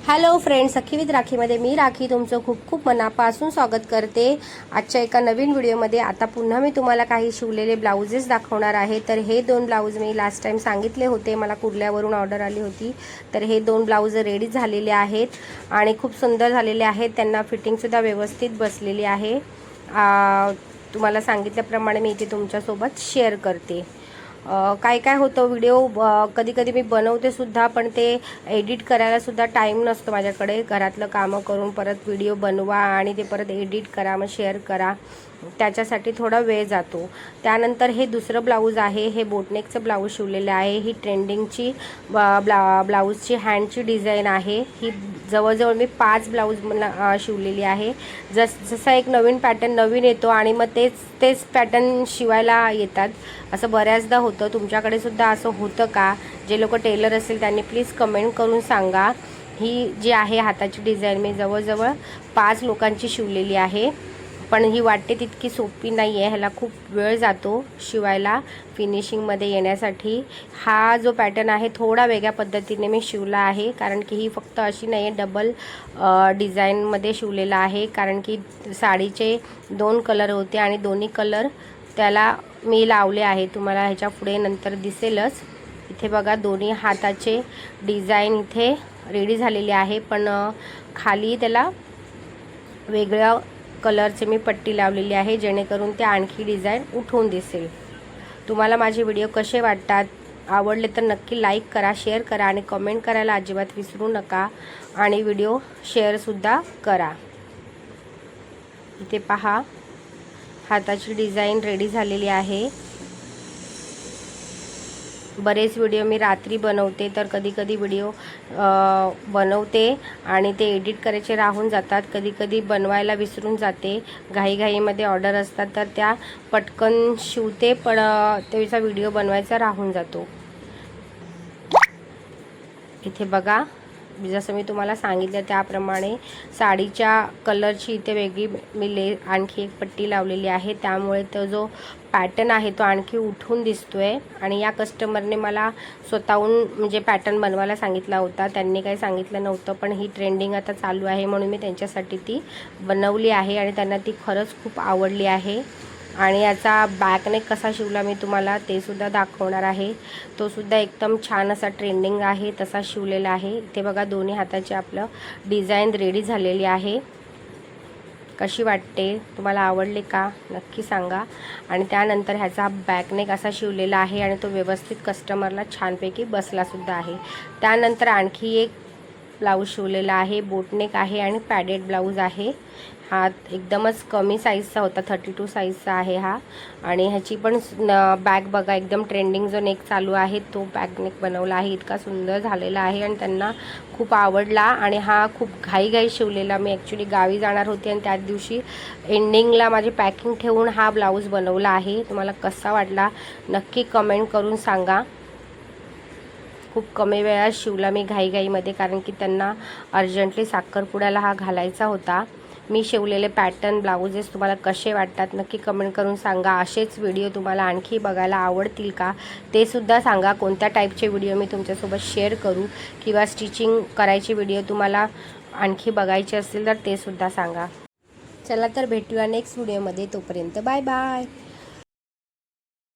Hello friends, Sakhi with राखीमध्ये मी राखी तुमचं खूप खूप मनापासून स्वागत करते आजच्या एका नवीन व्हिडिओमध्ये। आता पुन्हा मी तुम्हाला काही शिवलेले ब्लाउजेस दाखवणार आहे। तर हे दोन ब्लाउज मी लास्ट टाइम सांगितले होते, मला कुर्ल्यावरून ऑर्डर आली होती। तर हे दोन ब्लाउज रेडी झालेले आहेत आणि खूप सुंदर झालेले आहेत। त्यांना फिटिंगसुद्धा व्यवस्थित बसलेली आहे। तुम्हाला सांगितल्याप्रमाणे मी इथे तुमच्यासोबत शेअर करते। काय काय होतं, व्हिडिओ कधी कधी मी बनवते सुद्धा, पण ते एडिट करायला सुद्धा टाईम नसतो माझ्याकडे। घरातलं कामं करून परत व्हिडिओ बनवा आणि ते परत एडिट करा, मग शेअर करा, त्याच्यासाठी थोडा वेळ जातो। त्यानंतर हे दुसरं ब्लाऊज आहे, हे बोटनेकचं ब्लाऊज शिवलेलं आहे। ही ट्रेंडिंगची ब्लाऊजची हँडची डिझाईन आहे। ही जवळजवळ मी 5 ब्लाऊज शिवलेली आहे। जसा एक नवीन पॅटर्न नवीन येतो आणि मग तेच पॅटर्न शिवायला येतात, असं बऱ्याचदा होतं। तुमच्याकडे सुद्धा असं होतं का? जे लोक टेलर असेल त्यांनी प्लीज कमेंट करून सांगा। ही जी आहे हाताची डिझाईन मी जवळजवळ 5 लोकांची शिवलेली आहे, पण ही वाटते तितकी सोपी नाही आहे। ह्याला खूप वेळ जातो शिवायला, फिनिशिंगमध्ये येण्यासाठी। हा जो पॅटर्न आहे थोडा वेगळ्या पद्धतीने मी शिवला आहे, कारण की ही फक्त अशी नाही आहे, डबल डिझाईनमध्ये शिवलेला आहे। कारण की साडीचे 2 कलर होते आणि दोन्ही कलर त्याला मी लावले आहे। तुम्हाला ह्याच्या पुढे नंतर दिसेलच। इथे बघा, दोन्ही हाताचे डिझाईन इथे रेडी झालेली आहे, पण खाली त्याला वेगळ्या कलरचे मी पट्टी लावलेली आहे, जेणेकरून ते आणखी डिझाईन उठून दिसेल। तुम्हाला माझे व्हिडिओ कसे वाटतात? आवडले तर नक्की लाईक करा, शेअर करा आणि कमेंट करायला अजिबात विसरू नका, आणि व्हिडिओ शेअरसुद्धा करा। इथे पहा, हाताची डिझाईन रेडी झालेली आहे। बरेच व्हिडिओ मी रात्री बनवते, तर कधी कधी व्हिडिओ बनवते आणि ते एडिट करायचे राहून जातात। कधी कधी बनवायला विसरून जाते, घाईघाईमध्ये ऑर्डर असतात, तर त्या पटकन शिवते, पण त्याचा व्हिडिओ बनवायचा राहून जातो। इथे बघा, जसं मी तुम्हाला सांगितलं त्याप्रमाणे साडीच्या कलरची इथे वेगळी मी आणखी एक पट्टी लावलेली आहे, त्यामुळे तो जो पॅटर्न आहे तो आणखी उठून दिसतोय। आणि या कस्टमरने मला स्वतःहून म्हणजे पॅटर्न बनवायला सांगितला होता, त्यांनी काही सांगितलं नव्हतं, पण ही ट्रेंडिंग आता चालू आहे म्हणून मी त्यांच्यासाठी ती बनवली आहे आणि त्यांना ती खरंच खूप आवडली आहे। आणि याचा बॅकनेक कसा शिवला मी तुम्हाला ते सुद्धा दाखवणार आहे। तो सुद्धा एकदम छान असा ट्रेंडिंग आहे तसा शिवलेला आहे। इथे बघा, दोन्ही हाताची आपलं डिझाईन रेडी झालेली आहे। कशी वाटते? तुम्हाला आवडले का? नक्की सांगा। आणि त्यानंतर ह्याचा बॅकनेक असा शिवलेला आहे आणि तो व्यवस्थित कस्टमरला छानपैकी बसलासुद्धा आहे। त्यानंतर आणखी एक ब्लाऊज शिवलेला आहे, बोटनेक आहे आणि पॅडेड ब्लाऊज आहे। हा एकदमच कमी साईजचा होता, 32 साईजचा आहे हा। आणि ह्याची पण बॅक बघा, एकदम ट्रेंडिंग जो नेक चालू आहे तो बॅक नेक बनवला आहे, इतका सुंदर झालेला आहे आणि त्यांना खूप आवडला। आणि हा खूप घाईघाई शिवलेला, मी ॲक्च्युली गावी जाणार होती आणि त्याच दिवशी एंडिंगला माझी पॅकिंग ठेवून हा ब्लाऊज बनवला आहे। तुम्हाला कसा वाटला नक्की कमेंट करून सांगा। खूप कमी वेळात शिवला मी घाईघाईमध्ये, कारण की त्यांना अर्जंटली साखरपुड्याला हा घालायचा होता। मी शिवलेले पॅटर्न ब्लाउजेस तुम्हाला कसे वाटतात नक्की कमेंट करून सांगा। असेच व्हिडिओ तुम्हाला आणखी बघायला आवडतील का ते सुद्धा सांगा। कोणत्या टाईपचे व्हिडिओ मी तुमच्यासोबत शेअर करू, किंवा स्टिचिंग करायची व्हिडिओ तुम्हाला आणखी बघायचे असतील तर ते सुद्धा सांगा। चला तर भेटूया नेक्स्ट व्हिडिओमध्ये, तोपर्यंत बाय बाय।